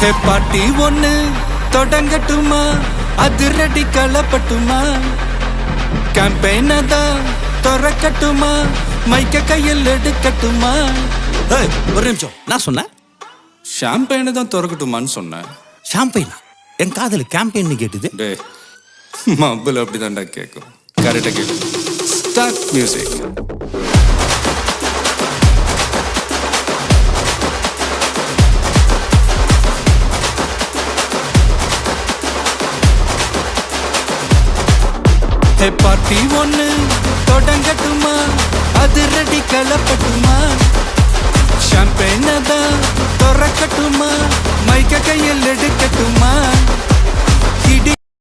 ஹே பாட்டி ஒண்ணு தொடங்கட்டுமா, அதிரடி களப்பட்டுமா, கேம்பெயின தான் திறக்கட்டுமா, மைக்க கையில் எடுக்கட்டுமா. ஒரு நிமிஷம், நான் சொன்னேன் ஷாம்பெயினை தான் திறக்கட்டுமான்னு சொன்னேன். ஷாம்பெயினா? என் காதல் கேம்பெயின் கேட்டுது. டே மப்பிள் அப்படிதான்டா கேட்கும். கரெக்டாக கேட்கு. Start music. ஹே பார்ட்டி ஒண்ணு தொடங்கட்டுமா, அதிரடி களப்பட்டுமா, ஷாம்பெயினை தான் திறக்கட்டுமா, மைக்க கையில் எடுக்கட்டுமா.